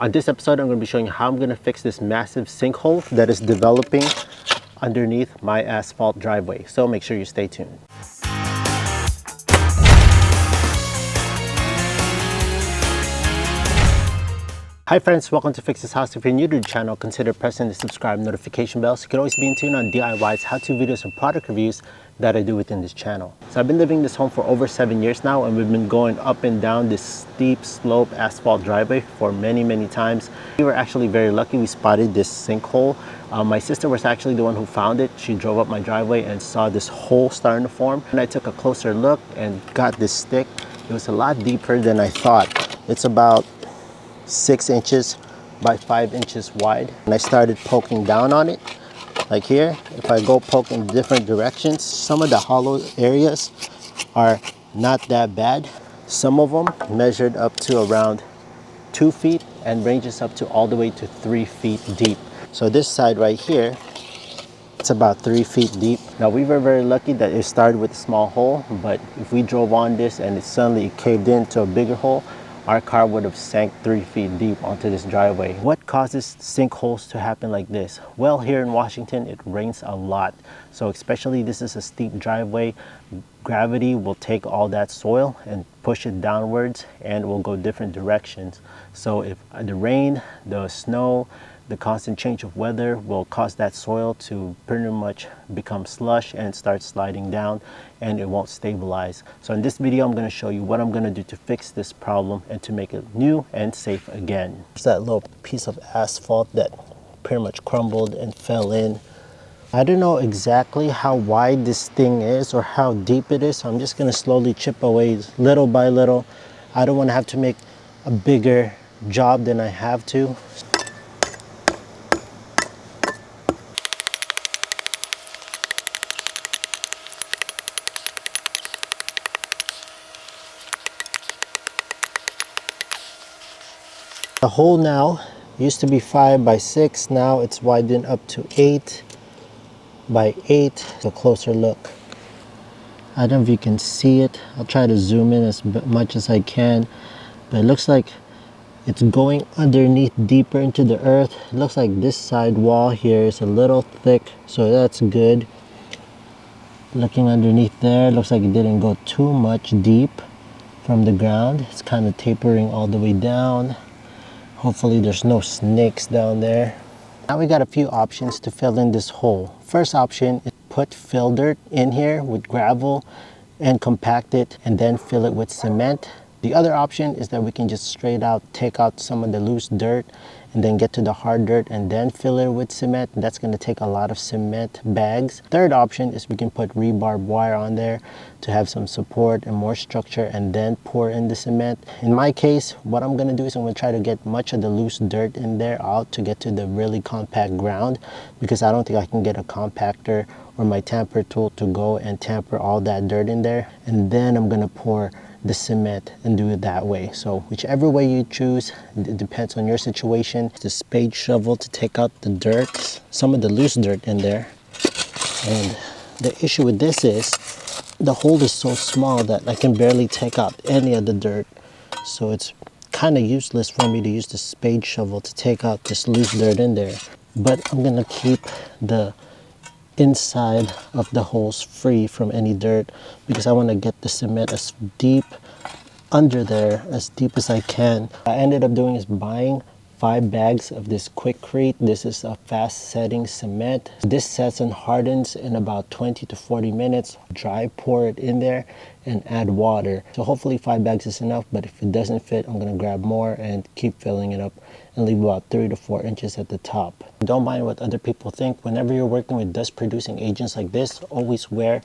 On this episode, I'm going to be showing you how I'm going to fix this massive sinkhole that is developing underneath my asphalt driveway. So make sure you stay tuned. Hi friends, welcome to Fix This House. If you're new to the channel, consider pressing the subscribe notification bell so you can always be in tune on DIYs, how-to videos, and product reviews that I do within this channel. So I've been living in this home for over 7 years now, and we've been going up and down this steep slope asphalt driveway for many times. We were actually very lucky. We spotted this sinkhole. My sister was actually the one who found it. She drove up my driveway and saw this hole starting to form. And I took a closer look and got this stick. It was a lot deeper than I thought. It's about 6 inches by 5 inches wide, and I started poking down on it like here. If I go poke in different directions, some of the hollow areas are not that bad. Some of them measured up to around 2 feet and ranges up to all the way to 3 feet deep. So this side right here, it's about 3 feet deep. Now we were very lucky that it started with a small hole, but if we drove on this and it suddenly caved into a bigger hole, our car would have sank 3 feet deep onto this driveway. What causes sinkholes to happen like this? Well, here in Washington, it rains a lot. So especially this is a steep driveway, gravity will take all that soil and push it downwards, and it will go different directions. So if the rain, the snow, the constant change of weather will cause that soil to pretty much become slush and start sliding down, and it won't stabilize. So in this video, I'm going to show you what I'm going to do to fix this problem and to make it new and safe again. There's that little piece of asphalt that pretty much crumbled and fell in. I don't know exactly how wide this thing is or how deep it is, so I'm just going to slowly chip away little by little. I don't want to have to make a bigger job than I have to. The hole now used to be 5 by 6, now it's widened up to 8 by 8. A closer look. I don't know if you can see it. I'll try to zoom in as much as I can, but it looks like it's going underneath deeper into the earth. It looks like this side wall here is a little thick, so that's good. Looking underneath there, it looks like it didn't go too much deep from the ground. It's kind of tapering all the way down. Hopefully there's no snakes down there. Now we got a few options to fill in this hole. First option is put fill dirt in here with gravel and compact it and then fill it with cement. The other option is that we can just straight out take out some of the loose dirt and then get to the hard dirt and then fill it with cement. That's going to take a lot of cement bags. Third option is we can put rebar wire on there to have some support and more structure and then pour in the cement. In my case, what I'm going to do is I'm going to try to get much of the loose dirt in there out to get to the really compact ground, because I don't think I can get a compactor or my tamper tool to go and tamper all that dirt in there. And then I'm going to pour the cement and do it that way. So whichever way you choose, it depends on your situation. The spade shovel to take out the dirt, some of the loose dirt in there. And the issue with this is the hole is so small that I can barely take out any of the dirt. So it's kind of useless for me to use the spade shovel to take out this loose dirt in there. But I'm gonna keep the inside of the holes free from any dirt, because I want to get the cement as deep under there as deep as I can. I ended up doing is buying 5 bags of this Quikrete. This is a fast setting cement. This sets and hardens in about 20 to 40 minutes. Dry pour it in there and add water. So hopefully 5 bags is enough, but if it doesn't fit, I'm going to grab more and keep filling it up and leave about 3 to 4 inches at the top. Don't mind what other people think. Whenever you're working with dust producing agents like this, always wear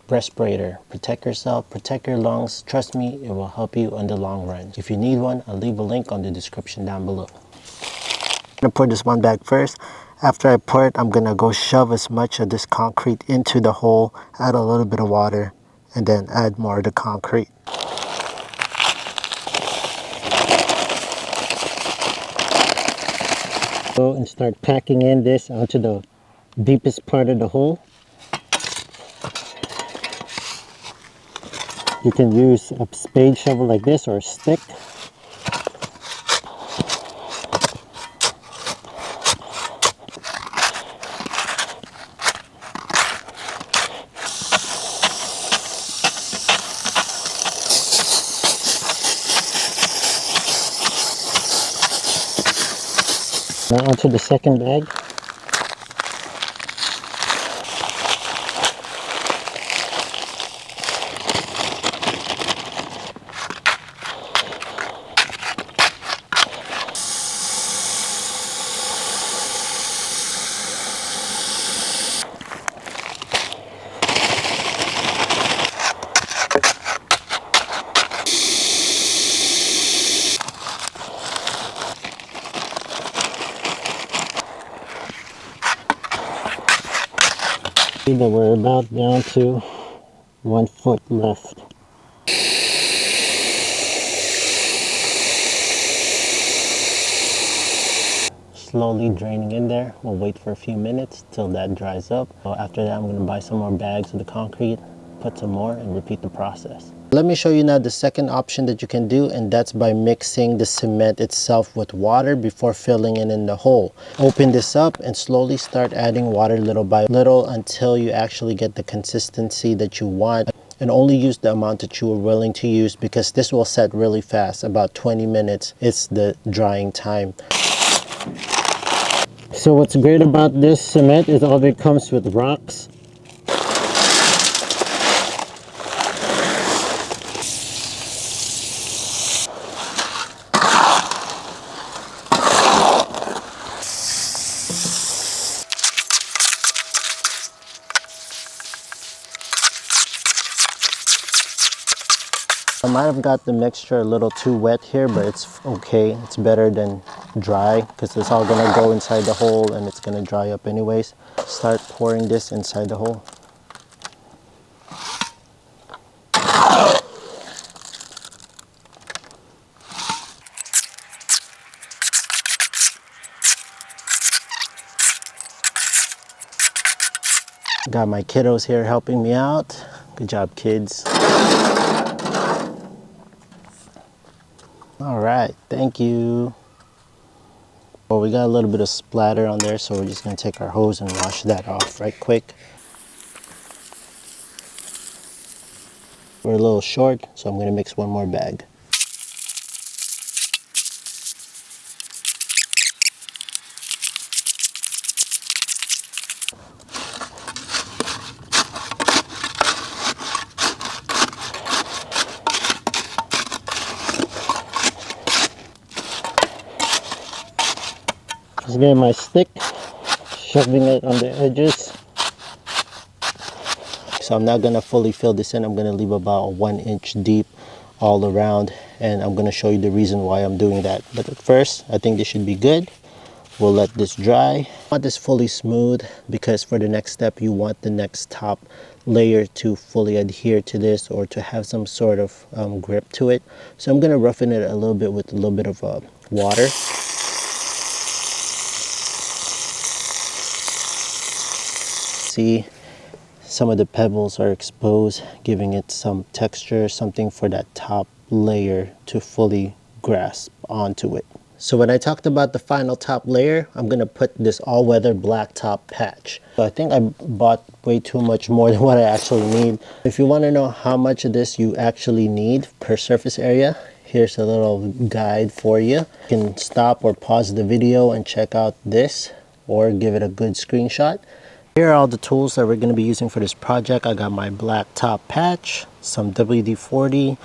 respirator. Protect yourself, protect your lungs. Trust me, it will help you in the long run. If you need one, I'll leave a link on the description down below. I'm gonna pour this one bag first. After I pour it, I'm gonna go shove as much of this concrete into the hole, add a little bit of water, and then add more of the concrete. Go and start packing in this onto the deepest part of the hole. You can use a spade shovel like this or a stick. Now onto the second bag. See that we're about down to 1 foot left. Slowly draining in there. We'll wait for a few minutes till that dries up. So after that, I'm going to buy some more bags of the concrete, put some more, and repeat the process. Let me show you now the second option that you can do, and that's by mixing the cement itself with water before filling it in the hole. Open this up and slowly start adding water little by little until you actually get the consistency that you want. And only use the amount that you are willing to use, because this will set really fast. About 20 minutes is the drying time. So what's great about this cement is all of it comes with rocks. I might have got the mixture a little too wet here, but it's okay. It's better than dry, because it's all gonna go inside the hole and it's gonna dry up anyways. Start pouring this inside the hole. Got my kiddos here helping me out. Good job, kids. All right, thank you. Well, we got a little bit of splatter on there, so we're just gonna take our hose and wash that off right quick. We're a little short, so I'm gonna mix one more bag. Just getting my stick, shoving it on the edges. So I'm not gonna fully fill this in. I'm gonna leave about 1 inch deep all around, and I'm gonna show you the reason why I'm doing that. But at first, I think this should be good. We'll let this dry. I want this fully smooth, because for the next step, you want the next top layer to fully adhere to this, or to have some sort of grip to it. So I'm gonna roughen it a little bit with a little bit of water. See, some of the pebbles are exposed, giving it some texture, something for that top layer to fully grasp onto it. So when I talked about the final top layer, I'm gonna put this all-weather black top patch. So I think I bought way too much more than what I actually need. If you wanna know how much of this you actually need per surface area, here's a little guide for you. You can stop or pause the video and check out this, or give it a good screenshot. Here are all the tools that we're going to be using for this project. I got my black top patch, some WD-40,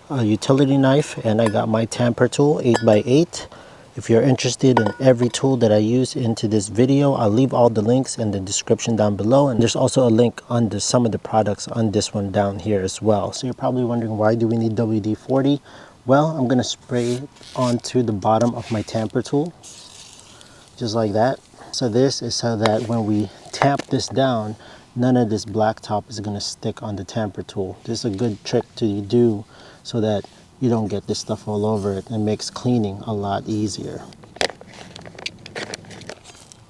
a utility knife, and I got my tamper tool 8x8. If you're interested in every tool that I use into this video, I'll leave all the links in the description down below, and there's also a link on some of the products on this one down here as well. So you're probably wondering, why do we need WD-40? Well, I'm going to spray it onto the bottom of my tamper tool, just like that. So this is so that when we tamp this down, none of this black top is going to stick on the tamper tool. This is a good trick to do so that you don't get this stuff all over it, and makes cleaning a lot easier.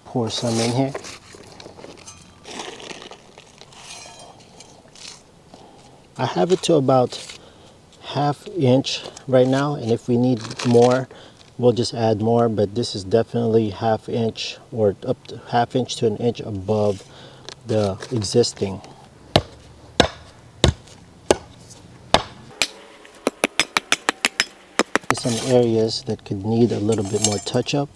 Pour some in here. I have it to about 1/2 inch right now, and if we need more, we'll just add more, but this is definitely 1/2 inch, or up to 1/2 inch to 1 inch above the existing. Some areas that could need a little bit more touch up.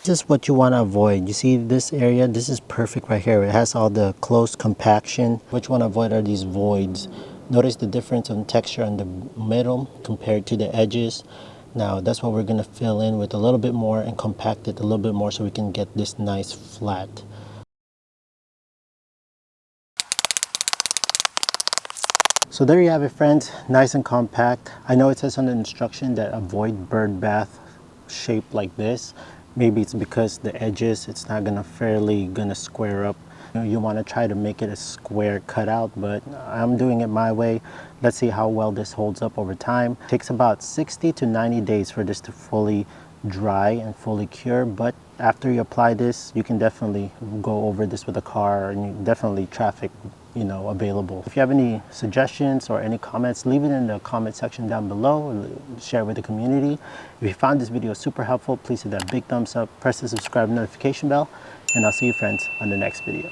This is what you want to avoid. You see this area, this is perfect right here. It has all the close compaction. What you want to avoid are these voids. Notice the difference in texture on the middle compared to the edges. Now that's what we're going to fill in with a little bit more and compact it a little bit more so we can get this nice flat. So there you have it, friends, nice and compact. I know it says on the instruction that avoid bird bath shape like this. Maybe it's because the edges, it's not gonna square up. You want to try to make it a square cutout, but I'm doing it my way. Let's see how well this holds up over time. It takes about 60 to 90 days for this to fully dry and fully cure, but after you apply this, you can definitely go over this with a car, and you definitely traffic, available. If you have any suggestions or any comments, leave it in the comment section down below and share with the community. If you found this video super helpful, please hit that big thumbs up, press the subscribe notification bell, and I'll see you friends on the next video.